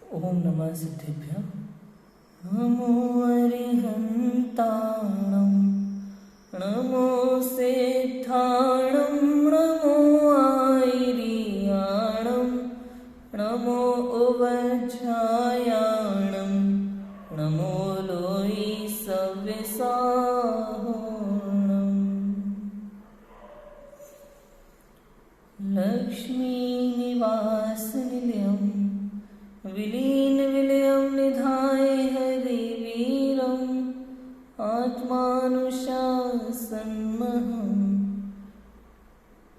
ओम नमः सिद्धेभ्यः। नमो अरिहन्ताणं नमो सेठाणं नमो आयरियाणं नमो उवज्झायाणं नमो लोई सव्यसाहोणं लक्ष्मी निवास निलयम् विलीन विलयं निधाय हरिवीरम् आत्मानुशासनमहं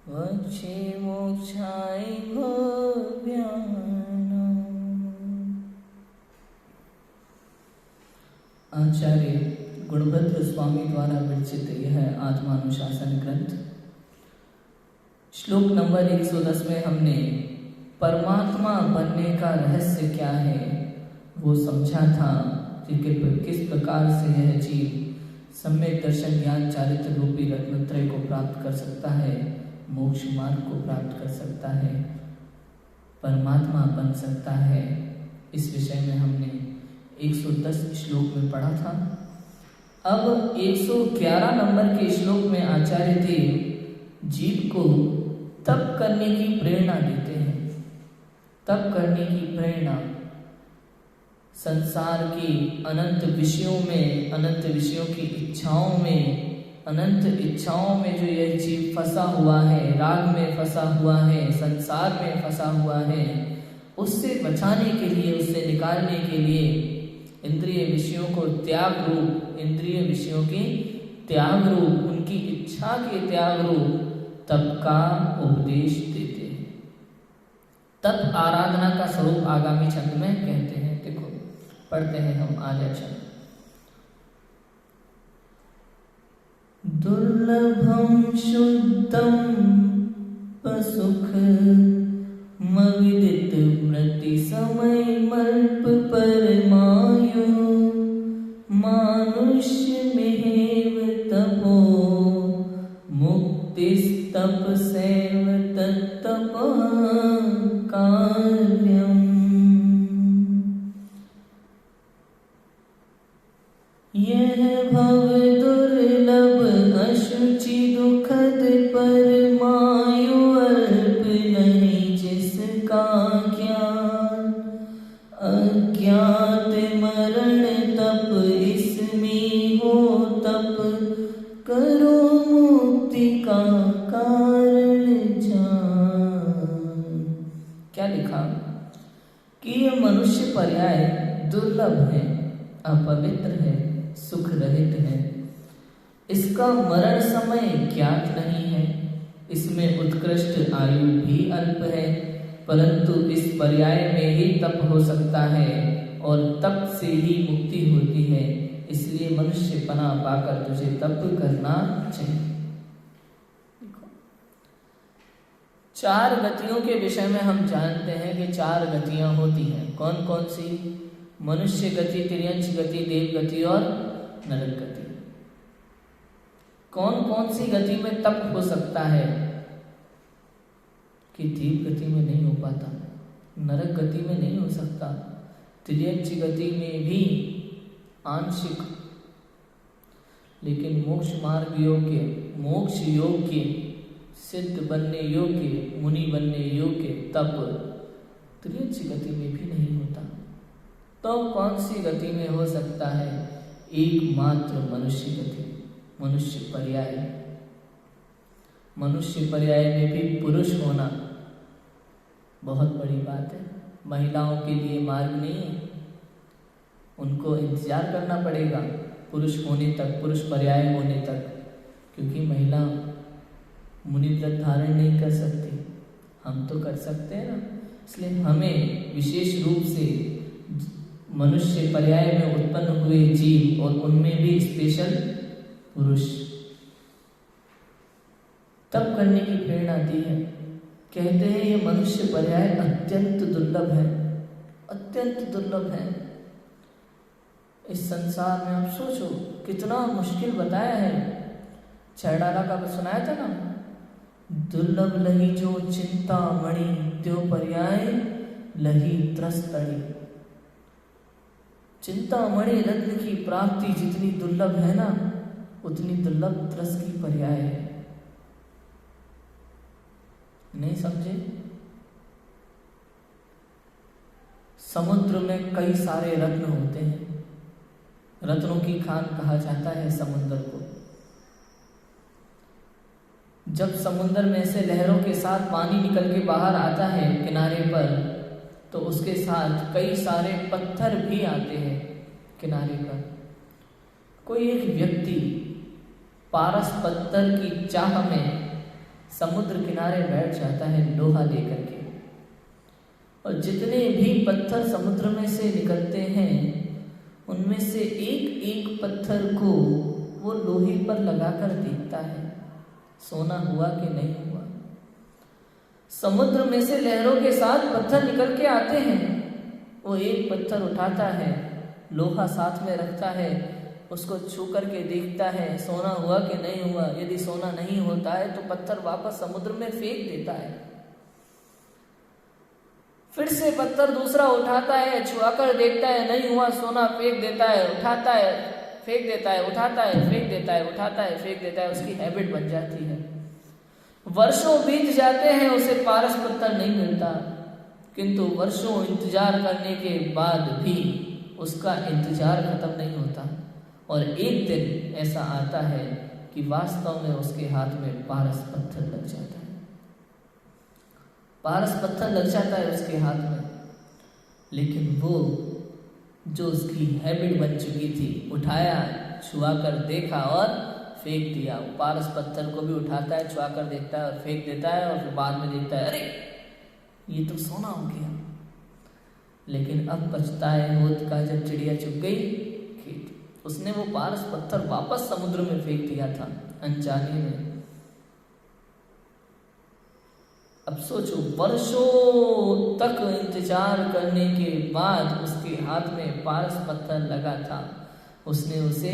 वक्षे मोक्षाय भव्यानाम्। आचार्य गुणभद्र स्वामी द्वारा विरचित यह आत्मानुशासन ग्रंथ श्लोक नंबर 110 में हमने परमात्मा बनने का रहस्य क्या है वो समझा था कि किस प्रकार से यह जीव सम्यक दर्शन ज्ञान चारित्र रूपी रत्नत्रय को प्राप्त कर सकता है, मोक्ष मार्ग को प्राप्त कर सकता है, परमात्मा बन सकता है। इस विषय में हमने 110 श्लोक में पढ़ा था। अब 111 नंबर के श्लोक में आचार्य देव जीव को तप करने की प्रेरणा देते हैं। तप करने की प्रेरणा संसार की अनंत विषयों में, अनंत विषयों की इच्छाओं में, अनंत इच्छाओं में जो यह जीव फंसा हुआ है, राग में फंसा हुआ है, संसार में फंसा हुआ है, उससे बचाने के लिए, उससे निकालने के लिए इंद्रिय विषयों को त्याग रूप, इंद्रिय विषयों की त्याग रूप, उनकी इच्छा के त्याग रूप तप का उपदेश देते हैं। तप आराधना का स्वरूप आगामी छंद में कहते हैं। देखो पढ़ते हैं हम आर्य छंद। दुर्लभम शुद्धम पसुख मविदित मृति समय मल्प परमायु मानुष्य मेव तपो मुक्तिस्तप सेव तत्तपः कार्यम्। यह भव दुर्लभ अशुचि दुखद परमायु अल्प नहीं जिसका ज्ञान अज्ञात मरण तप इसमें हो तप करो मुक्ति का कारण जान। क्या लिखा कि यह मनुष्य पर्याय दुर्लभ है, अपवित्र है, सुख रहित है, इसका मरण समय ज्ञात नहीं है, इसमें उत्कृष्ट आयु भी अल्प है, परंतु इस पर्याय में ही तप हो सकता है और तप से ही मुक्ति होती है। इसलिए मनुष्य पनाह पाकर तुझे तप करना चाहिए। चार गतियों के विषय में हम जानते हैं कि चार गतियां होती हैं। कौन कौन सी? मनुष्य गति, तिर्यंच गति, देव गति और नरक गति। कौन कौन सी गति में तप हो सकता है कि देव गति में नहीं हो पाता, नरक गति में नहीं हो सकता, तिर्यंच गति में भी आंशिक, लेकिन मोक्ष मार्ग योग्य, मोक्ष योग्य, सिद्ध बनने योग्य, मुनि बनने योग्य तप तिर्यंच गति में भी नहीं होता। तो कौन सी गति में हो सकता है? एकमात्र मनुष्य गति, मनुष्य पर्याय। मनुष्य पर्याय में भी पुरुष होना बहुत बड़ी बात है। महिलाओं के लिए मार्ग नहीं है, उनको इंतजार करना पड़ेगा पुरुष होने तक, पुरुष पर्याय होने तक, क्योंकि महिला मुनि व्रत धारण नहीं कर सकती। हम तो कर सकते हैं ना, इसलिए हमें विशेष रूप से मनुष्य पर्याय में उत्पन्न हुए जीव और उनमें भी स्पेशल पुरुष तप करने की प्रेरणा दी है। कहते हैं ये मनुष्य पर्याय अत्यंत दुर्लभ है, अत्यंत दुर्लभ है। इस संसार में आप सोचो कितना मुश्किल बताया है। छड़ाला का सुनाया था ना, दुर्लभ लही जो चिंता मणि त्यो पर्याय लही त्रस्तड़ी। चिंतामणि रत्न की प्राप्ति जितनी दुर्लभ है ना, उतनी दुर्लभ त्रस की पर्याय है। नहीं समझे? समुद्र में कई सारे रत्न होते हैं, रत्नों की खान कहा जाता है समुद्र को। जब समुद्र में से लहरों के साथ पानी निकल के बाहर आता है किनारे पर, तो उसके साथ कई सारे पत्थर भी आते हैं किनारे पर। कोई एक व्यक्ति पारस पत्थर की चाह में समुद्र किनारे बैठ जाता है लोहा लेकर के, और जितने भी पत्थर समुद्र में से निकलते हैं उनमें से एक एक पत्थर को वो लोहे पर लगाकर देखता है, सोना हुआ कि नहीं हुआ। समुद्र में से लहरों के साथ पत्थर निकल के आते हैं, वो एक पत्थर उठाता है, लोहा साथ में रखता है, उसको छू करके देखता है सोना हुआ कि नहीं हुआ। यदि सोना नहीं होता है तो पत्थर वापस समुद्र में फेंक देता है। फिर से पत्थर दूसरा उठाता है, छुआकर देखता है नहीं हुआ, सोना फेंक देता है, उठाता है फेंक देता है, उठाता है फेंक देता है, उठाता है फेंक देता है। उसकी हैबिट बन जाती है। वर्षों बीत जाते हैं, उसे पारस पत्थर नहीं मिलता, किंतु वर्षों इंतजार करने के बाद भी उसका इंतजार खत्म नहीं होता। और एक दिन ऐसा आता है कि वास्तव में उसके हाथ में पारस पत्थर लग जाता है। पारस पत्थर लग जाता है उसके हाथ में, लेकिन वो जो उसकी हैबिट बन चुकी थी, उठाया, छुआ कर देखा और फेंक दिया। वो पारस पत्थर को भी उठाता है, छुआ कर देखता है और फेंक देता है, और फिर बाद में देखता है अरे ये तो सोना हो गया। लेकिन अब पछताए होत का जब चिड़िया चुग गई खेत, उसने वो पारस पत्थर वापस समुद्र में फेंक दिया था अनजाने में। अब सोचो, वर्षों तक इंतजार करने के बाद उसके हाथ में पारस पत्थर लगा था, उसने उसे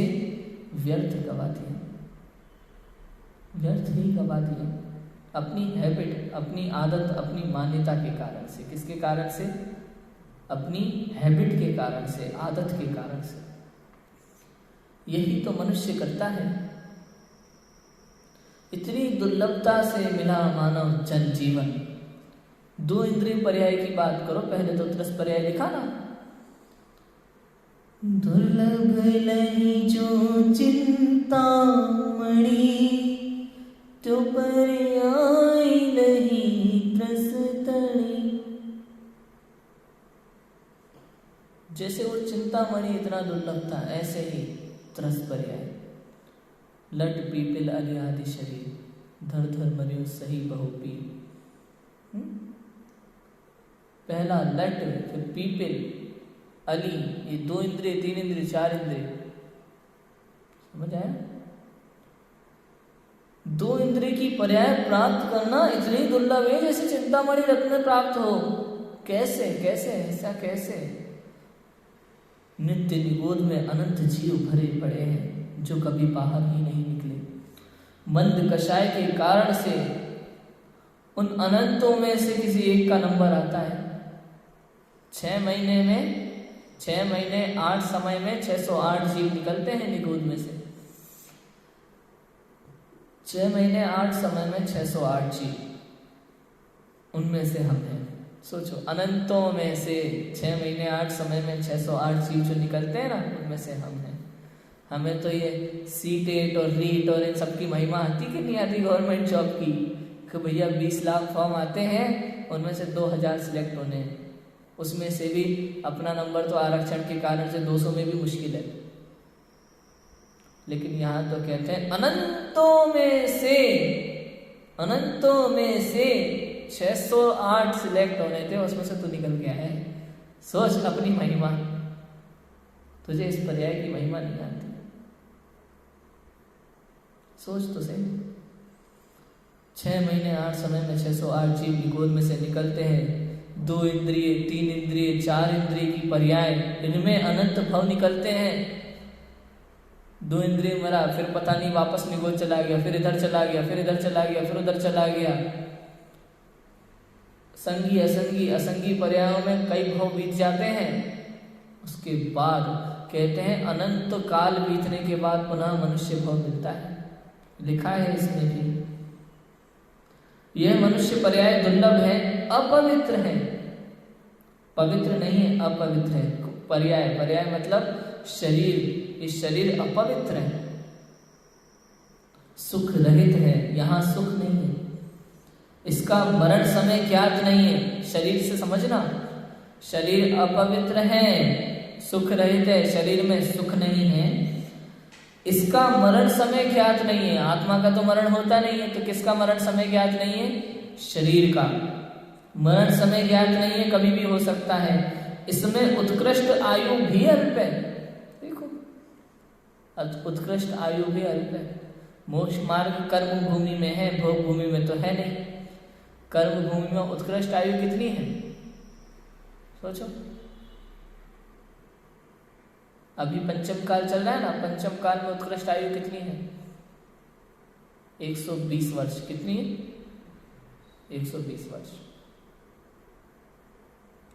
व्यर्थ गवा दिया, व्यर्थ ही गवा दिया। अपनी हैबिट, अपनी आदत, अपनी मान्यता के कारण से। किसके कारण से? अपनी हैबिट के कारण से, आदत के कारण से। यही तो मनुष्य करता है। इतनी दुर्लभता से मिला मानव जन जीवन। दो इंद्रिय पर्याय की बात करो, पहले तो त्रस पर्याय लिखा ना, दुर्लभ लही जो चिंतामणि, तो पर्याय लही त्रस तणी। जैसे वो चिंतामणि इतना दुर्लभ था, ऐसे ही त्रस पर्याय। लट पीपिल अली आदि शरीर, धर धर मरियो सही बहु पी। पहला लट, फिर पीपिल, अली, ये दो इंद्रिय, तीन इंद्रिय, चार इंद्रिय। समझ आया? दो इंद्रिय की पर्याय प्राप्त करना इतनी दुर्लभ है जैसे चिंतामणि रत्न प्राप्त हो। कैसे कैसे ऐसा कैसे? नित्य निगोद में अनंत जीव भरे पड़े हैं जो कभी बाहर ही नहीं निकले। मंद कषाय के कारण से उन अनंतों में से किसी एक का नंबर आता है। 6 महीने में 6 महीने 8 समय में 608 जीव निकलते हैं निगोद में से। 6 महीने 8 समय में 608 जीव, उनमें से हम हैं। सोचो, अनंतों में से 6 महीने 8 समय में 608 जीव जो निकलते हैं ना, उनमें से हम हैं। हमें तो ये सीटेट और रीट और इन सब की महिमा आती कि नहीं आती गवर्नमेंट जॉब की, कि भैया 20 लाख फॉर्म आते हैं, उनमें से 2000 सिलेक्ट होने हैं। उसमें से भी अपना नंबर तो आरक्षण के कारण से 200 में भी मुश्किल है। लेकिन यहाँ तो कहते हैं अनंतों में से 608 सिलेक्ट होने थे, उसमें से तू निकल गया है। सोच अपनी महिमा, तुझे इस पर्याय की महिमा नहीं आती। सोच तो सही। 6 महीने 8 समय में 608 जीव निगोद में से निकलते हैं। 2 इंद्रिय, 3 इंद्रिय, 4 इंद्रिय की पर्याय, इनमें अनंत भव निकलते हैं। 2 इंद्रिय मरा, फिर पता नहीं वापस निगोद चला गया, फिर इधर चला गया, फिर इधर चला गया, फिर उधर चला गया। संगी असंगी पर्यायों में कई भव बीत जाते हैं। उसके बाद कहते हैं अनंत काल बीतने के बाद पुनः मनुष्य भाव मिलता है। लिखा है इसमें भी, यह मनुष्य पर्याय दुर्लभ है, अपवित्र है। पवित्र नहीं है, अपवित्र है। पर्याय, पर्याय मतलब शरीर, ये शरीर अपवित्र है, सुख रहित है, यहां सुख नहीं है। इसका मरण समय ज्ञात नहीं है। शरीर से समझना, शरीर अपवित्र है, सुख रहित है, शरीर में सुख नहीं है। इसका मरण समय ज्ञात नहीं है। आत्मा का तो मरण होता नहीं है, तो किसका मरण समय ज्ञात नहीं है? शरीर का मरण समय ज्ञात नहीं है, कभी भी हो सकता है। इसमें उत्कृष्ट आयु भी अल्प है। देखो, उत्कृष्ट आयु भी अल्प है। मोक्ष मार्ग कर्म भूमि में है, भोग भूमि में तो है नहीं। कर्म भूमि में उत्कृष्ट आयु कितनी है सोचो। अभी पंचम काल चल रहा है ना, पंचम काल में उत्कृष्ट आयु कितनी है? 120 वर्ष। कितनी है? 120 वर्ष।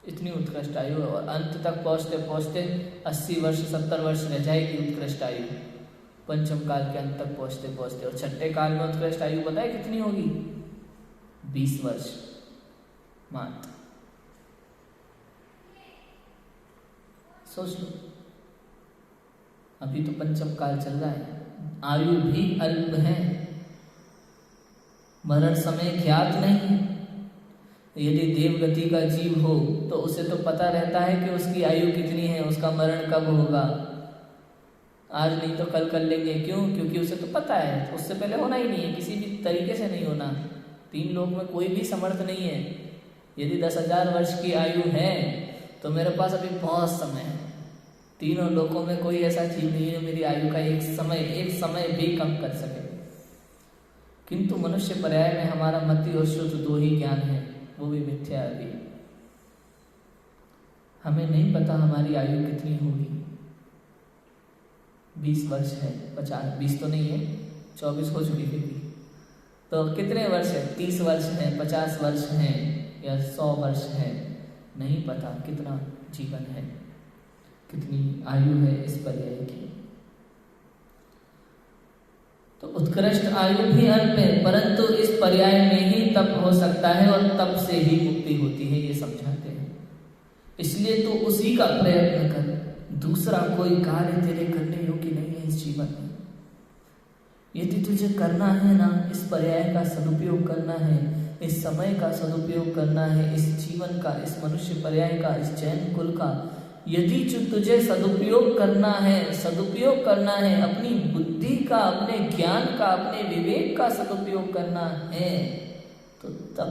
इतनी उत्कृष्ट आयु है। और अंत तक पहुंचते पहुंचते 80 वर्ष 70 वर्ष रह जाएगी उत्कृष्ट आयु, पंचम काल के अंत तक पहुंचते पहुंचते। और छठे काल में उत्कृष्ट आयु पता है कितनी होगी? 20 वर्ष मात्र। सोच लो, अभी तो पंचम काल चल रहा है, आयु भी अल्प है, मरण समय ज्ञात नहीं। यदि देवगति का जीव हो तो उसे तो पता रहता है कि उसकी आयु कितनी है, उसका मरण कब होगा। आज नहीं तो कल कर लेंगे। क्यों? क्योंकि उसे तो पता है, उससे पहले होना ही नहीं है, किसी भी तरीके से नहीं होना। 3 लोक में कोई भी समर्थ नहीं है। यदि 10,000 वर्ष की आयु है तो मेरे पास अभी बहुत समय है। तीनों लोकों में कोई ऐसा जीव नहीं है मेरी आयु का एक समय भी कम कर सके। किंतु मनुष्य पर्याय में हमारा मति और शुद्ध 2 ही ज्ञान है, वो भी मिथ्या है। अभी हमें नहीं पता हमारी आयु कितनी होगी। 20 वर्ष है, 50, 20 तो नहीं है, 24 हो चुकी थी। तो कितने वर्ष है? 30 वर्ष है, 50 वर्ष है या 100 वर्ष है, नहीं पता कितना जीवन है, कितनी आयु है इस पर्याय की। तो उत्कृष्ट आयु भी अल्प है, परंतु इस पर्याय में ही तप हो सकता है और तप से ही मुक्ति होती है, ये समझाते हैं। इसलिए तो उसी का प्रयत्न कर, दूसरा कोई कार्य तेरे करने योग्य नहीं है इस जीवन में। यदि तुझे करना है ना, इस पर्याय का सदुपयोग करना है, इस समय का सदुपयोग करना है, इस जीवन का, इस मनुष्य पर्याय का, इस जैन कुल का यदि तुझे सदुपयोग करना है, अपनी बुद्धि का, अपने ज्ञान का, अपने विवेक का सदुपयोग करना है, तो तब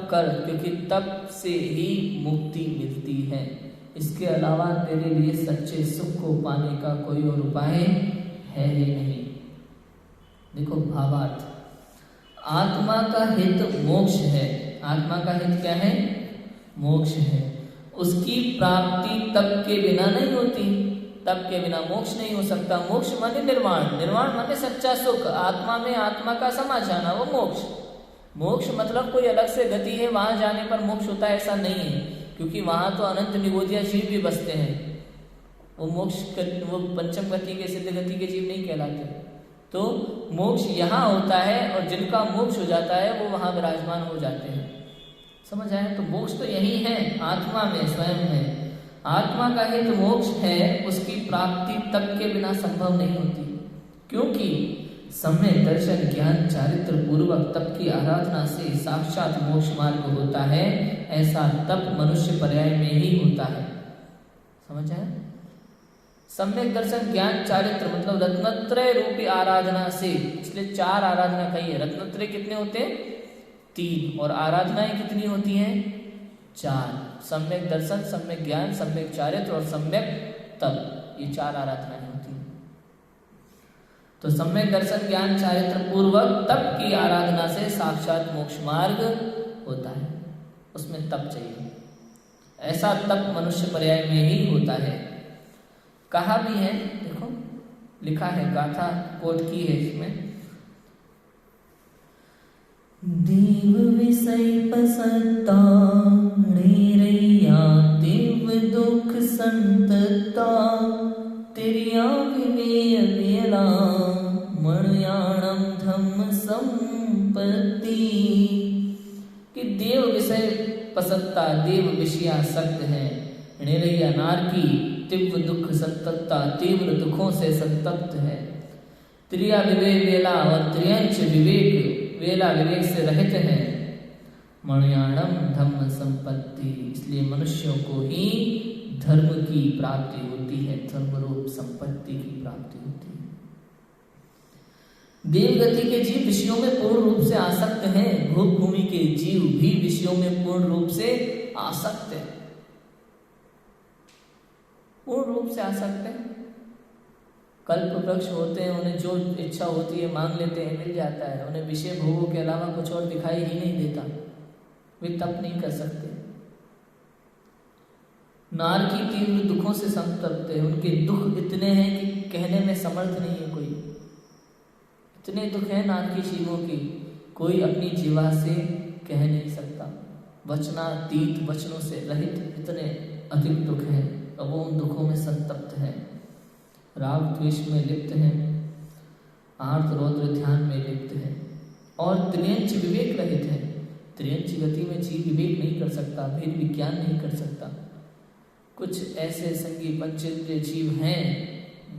कर, क्योंकि तब से ही मुक्ति मिलती है। इसके अलावा तेरे लिए सच्चे सुख को पाने का कोई और उपाय है ही नहीं। देखो भावार्थ, आत्मा का हित मोक्ष है। आत्मा का हित क्या है? मोक्ष है। उसकी प्राप्ति तप के बिना नहीं होती। तप के बिना मोक्ष नहीं हो सकता। मोक्ष माने निर्वाण, निर्वाण माने सच्चा सुख, आत्मा में आत्मा का समा जाना, वो मोक्ष। मोक्ष मतलब कोई अलग से गति है, वहां जाने पर मोक्ष होता है, ऐसा नहीं है। क्योंकि वहां तो अनंत निगोदिया जीव भी बसते हैं। वो मोक्ष, वो पंचम गति के, सिद्ध गति के जीव नहीं कहलाते। तो मोक्ष यहाँ होता है और जिनका मोक्ष हो जाता है वो वहां विराजमान हो जाते हैं। समझ आए? तो मोक्ष तो यही है, आत्मा में स्वयं है। आत्मा का हित मोक्ष है, उसकी प्राप्ति तप के बिना संभव नहीं होती। क्योंकि सम्यक दर्शन ज्ञान चारित्र पूर्वक तप की आराधना से साक्षात मोक्ष मार्ग होता है। ऐसा तप मनुष्य पर्याय में ही होता है। समझ आए? सम्यक दर्शन ज्ञान चारित्र मतलब रत्नत्रय रूपी आराधना से, इसलिए 4 आराधना कही है। रत्नत्रय कितने होते हैं? 3। और आराधनाएं कितनी होती हैं? 4। सम्यक दर्शन, सम्यक ज्ञान, सम्यक चारित्र और सम्यक तप, ये 4 आराधनाएं होती हैं। तो सम्यक दर्शन ज्ञान चारित्र पूर्वक तप की आराधना से साक्षात मोक्ष मार्ग होता है, उसमें तप चाहिए। ऐसा तप मनुष्य पर्याय में ही होता है। कहा भी है, देखो लिखा है, गाथा कोट की है इसमें। देव विषय पसंता रैया, देव संतता तिरिया विवेय वेला मणयाणम धम्म संपत्ति। कि देव विषय पसत्ता देव विषयासक्त है, निरैया नारकी तीव्र दुख संतप्ता तीव्र दुखों से संतप्त है। त्रिया विवेक वेला और त्रियंच विवेक वेला विवेक से रहित है। मणयाणम धम्म संपत्ति, इसलिए मनुष्यों को ही धर्म की प्राप्ति होती है, धर्म रूप संपत्ति की प्राप्ति होती है। देवगति के जीव विषयों में पूर्ण रूप से आसक्त हैं, भूप भूमि के जीव भी विषयों में पूर्ण रूप से आसक्त है, पूर्ण रूप से आसक्त है। कल्प वृक्ष होते हैं, उन्हें जो इच्छा होती है मांग लेते हैं, मिल जाता है। उन्हें विषय भोगों के अलावा कुछ और दिखाई ही नहीं देता, वे तप नहीं कर सकते। नार की तीव्र दुखों से संतप्त है, उनके दुख इतने हैं कि कहने में समर्थ नहीं है कोई। इतने दुख है नार की शिवों की, कोई अपनी जीवा से कह नहीं सकता। वचनातीत, वचनों से रहित इतने अधिक दुख हैं, अब वो उन दुखों में संतप्त है, राग द्वेष में लिप्त है, आर्त रौद्र ध्यान में लिप्त है और त्रियंच विवेक रहित है। त्रियंच गति में जीव विवेक नहीं कर सकता, भेद विज्ञान नहीं कर सकता। कुछ ऐसे संगी पंचेंद्रिय जीव हैं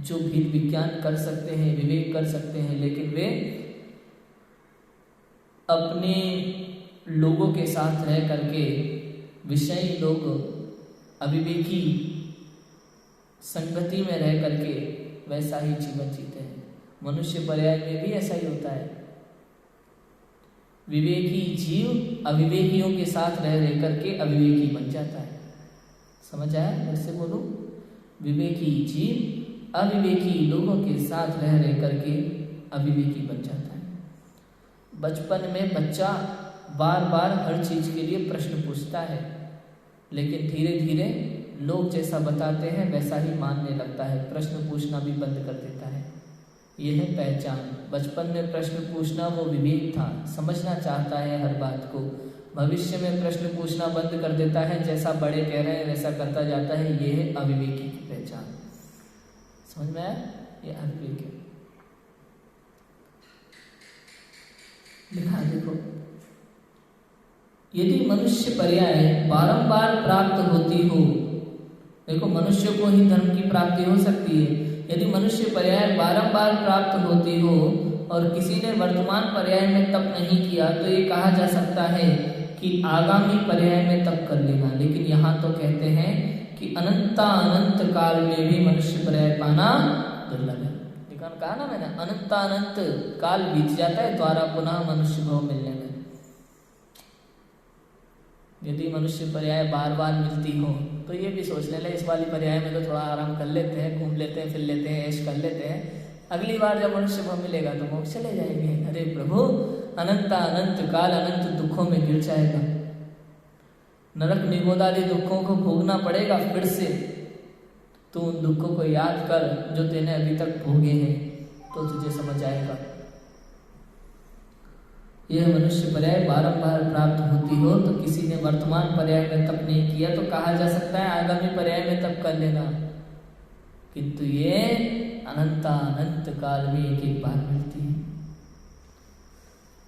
जो भेद विज्ञान कर सकते हैं, विवेक कर सकते हैं, लेकिन वे अपने लोगों के साथ रह करके विषयी लोग अविवेकी संगति में रह करके वैसा ही जीवन जीते हैं। मनुष्य पर्याय में भी ऐसा ही होता है। विवेकी जीव अविवेकियों के साथ रह करके अविवेकी बन जाता है। समझ आया? फिर से बोलूं, विवेकी जीव अविवेकी लोगों के साथ रह करके अविवेकी बन जाता है। बचपन में बच्चा बार बार हर चीज के लिए प्रश्न पूछता है, लेकिन धीरे धीरे लोग जैसा बताते हैं वैसा ही मानने लगता है, प्रश्न पूछना भी बंद कर देता है। यह है पहचान। बचपन में प्रश्न पूछना वो विवेक था, समझना चाहता है हर बात को। भविष्य में प्रश्न पूछना बंद कर देता है, जैसा बड़े कह रहे हैं वैसा करता जाता है। यह है अविवेकी की पहचान। समझ में आया? ये अविवेक है। लिखा देखो, यदि मनुष्य पर्याय बारंबार प्राप्त होती हो, देखो मनुष्य को ही धर्म की प्राप्ति हो सकती है। यदि मनुष्य पर्याय बारंबार प्राप्त होती हो और किसी ने वर्तमान पर्याय में तप नहीं किया, तो ये कहा जा सकता है कि आगामी पर्याय में तप कर लेगा। लेकिन यहाँ तो कहते हैं कि अनंत काल में भी मनुष्य पर्याय पाना दुर्लभ है। लेकिन कहा ना मैंने, अनंत काल बीत जाता है द्वारा पुनः मनुष्य भाव मिलने में। यदि मनुष्य पर्याय बार बार मिलती हो तो ये भी सोच ले इस वाली पर्याय में तो थोड़ा आराम कर लेते हैं, घूम लेते हैं, फिर लेते हैं, ऐश कर लेते हैं, अगली बार जब मनुष्य भाव मिलेगा तो मोक्ष चले जाएंगे। अरे प्रभु, अनंत काल अनंत दुखों में गिर जाएगा, नरक निगोद आदि दुखों को भोगना पड़ेगा फिर से। तो उन दुखों को याद कर जो तेने अभी तक भोगे हैं, तो तुझे समझ आएगा। यह मनुष्य पर्याय बारंबार प्राप्त होती हो तो किसी ने वर्तमान पर्याय में तप नहीं किया तो कहा जा सकता है आगामी पर्याय में तप कर लेना, किंतु ये अनंत काल में एक बार मिलती है।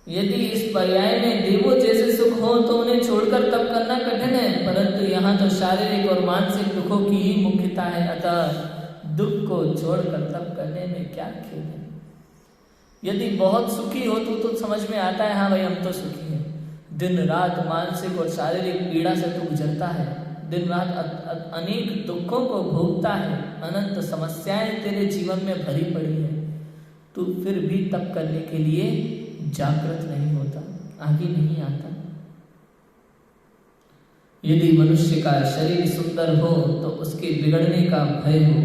यदि इस पर्याय में देवों जैसे सुख हो तो उन्हें छोड़कर तप करना कठिन है, परंतु यहाँ तो शारीरिक और मानसिक दुखों की ही मुख्यता है, अतः दुख को छोड़कर तप करने में क्या खेद है। यदि बहुत सुखी हो तो समझ में आता है, हाँ भाई हम तो सुखी हैं। दिन रात मानसिक और शारीरिक पीड़ा से तू गुजरता है, दिन रात अनेक दुखों को भोगता है, अनंत समस्याएं तेरे जीवन में भरी पड़ी है, तू फिर भी तप करने के लिए जागृत नहीं होता, आगे नहीं आता। यदि मनुष्य का शरीर सुंदर हो तो उसके बिगड़ने का भय हो,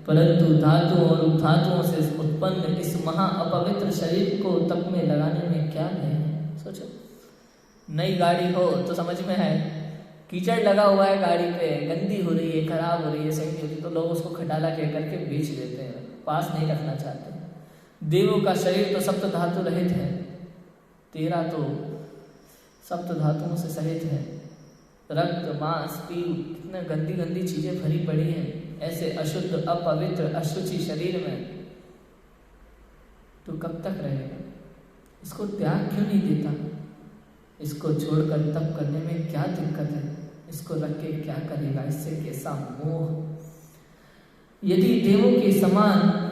परंतु धातु और उपधातुओं से उत्पन्न इस महा अपवित्र शरीर को तप में लगाने में क्या भय है। सोचो, नई गाड़ी हो तो समझ में है, कीचड़ लगा हुआ है गाड़ी पे, गंदी हो रही है, खराब हो रही है, सही नहीं होती, तो लोग उसको खटाला कह करके बेच देते हैं, पास नहीं रखना चाहते। देवों का शरीर तो सप्त धातु रहित है, तेरा तो सप्त धातुओं से सहित है, रक्त मांस पील कितने गंदी गंदी चीजें भरी पड़ी हैं ऐसे अशुद्ध अपवित्र अशुचि शरीर में, तो कब तक रहेगा? इसको त्याग क्यों नहीं देता? इसको छोड़कर तप करने में क्या दिक्कत है? इसको रख के क्या करेगा? इससे कैसा मोह! यदि देवों के समान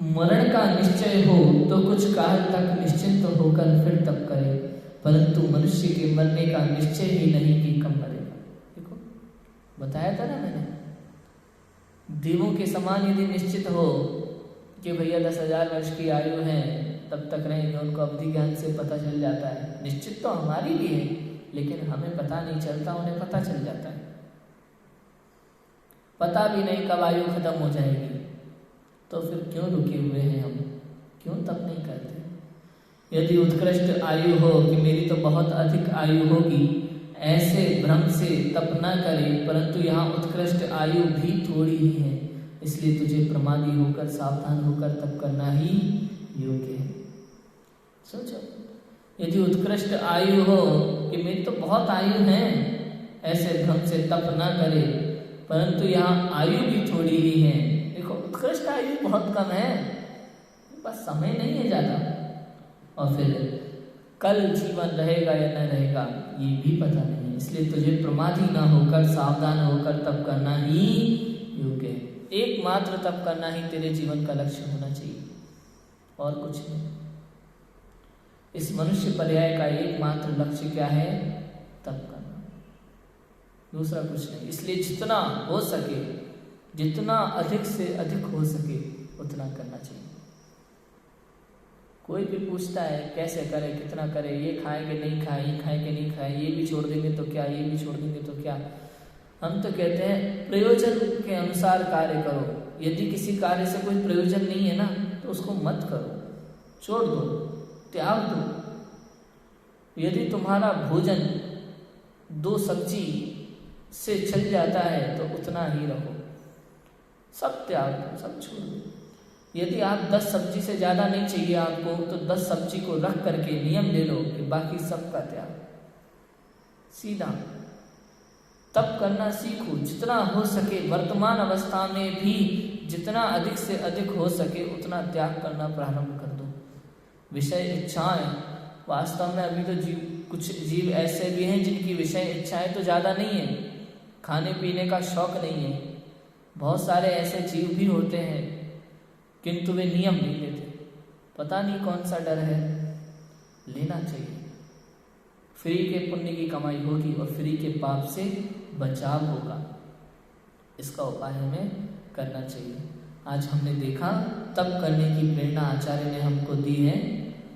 मरण का निश्चय हो तो कुछ काल तक निश्चिंत होकर फिर तप करे, परंतु मनुष्य के मरने का निश्चय ही नहीं कि कब मरेगा। देखो बताया था ना मैंने, देवों के समान यदि निश्चित हो कि भैया 10,000 वर्ष की आयु है तब तक रहेंगे, उनको अवधि ज्ञान से पता चल जाता है। निश्चित तो हमारी भी है, लेकिन हमें पता नहीं चलता, उन्हें पता चल जाता है। पता भी नहीं कब आयु खत्म हो जाएगी, तो फिर क्यों रुके हुए हैं हम? क्यों तप नहीं करते? यदि उत्कृष्ट आयु हो कि मेरी तो बहुत अधिक आयु होगी, ऐसे भ्रम से तप न करे, परंतु यहाँ उत्कृष्ट आयु भी थोड़ी ही है, इसलिए तुझे प्रमादी होकर सावधान होकर तप करना ही योग्य है। सोचो, यदि उत्कृष्ट आयु हो कि मेरी तो बहुत आयु है, ऐसे भ्रम से तप न करे, परंतु यहाँ आयु भी थोड़ी ही है। देखो उत्कृष्ट आयु बहुत कम है, बस समय नहीं है ज़्यादा, और फिर कल जीवन रहेगा या न रहेगा ये भी पता नहीं है, इसलिए तुझे प्रमादी ना होकर सावधान होकर तप करना ही योग्य है। एकमात्र तप करना ही तेरे जीवन का लक्ष्य होना चाहिए, और कुछ नहीं। इस मनुष्य पर्याय का एकमात्र लक्ष्य क्या है? तप करना, दूसरा कुछ नहीं। इसलिए जितना हो सके, जितना अधिक से अधिक हो सके उतना करना चाहिए। कोई भी पूछता है कैसे करें, कितना करें, ये खाएंगे नहीं खाए, ये खाएंगे नहीं खाए, ये भी छोड़ देंगे तो क्या, ये भी छोड़ देंगे तो क्या। हम तो कहते हैं प्रयोजन के अनुसार कार्य करो। यदि किसी कार्य से कोई प्रयोजन नहीं है ना तो उसको मत करो, छोड़ दो, त्याग दो। यदि तुम्हारा भोजन 2 सब्जी से चल जाता है तो उतना ही रखो, सब त्याग दो, सब छोड़ दो। यदि आप 10 सब्जी से ज़्यादा नहीं चाहिए आपको, तो 10 सब्जी को रख करके नियम ले लो कि बाकी सबका त्याग। सीधा तप करना सीखो, जितना हो सके वर्तमान अवस्था में भी जितना अधिक से अधिक हो सके उतना त्याग करना प्रारंभ कर दो। विषय इच्छाएं, वास्तव में अभी तो कुछ जीव ऐसे भी हैं जिनकी विषय इच्छाएं तो ज़्यादा नहीं है, खाने पीने का शौक नहीं है। बहुत सारे ऐसे जीव भी होते हैं किंतु वे नियम नहीं लेते, पता नहीं कौन सा डर है। लेना चाहिए, फ्री के पुण्य की कमाई होगी और फ्री के पाप से बचाव होगा। इसका उपाय हमें करना चाहिए। आज हमने देखा तप करने की प्रेरणा आचार्य ने हमको दी है,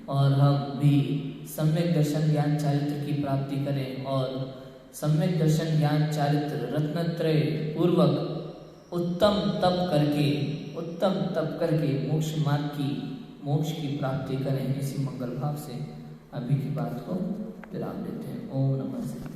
और हम भी सम्यक दर्शन ज्ञान चारित्र की प्राप्ति करें, और सम्यक दर्शन ज्ञान चारित्र रत्नत्रय पूर्वक उत्तम तप करके मोक्ष मार्ग की मोक्ष की प्राप्ति करें। इसी मंगल भाव से अभी की बात को विराम देते हैं। ओम नमः शिवाय।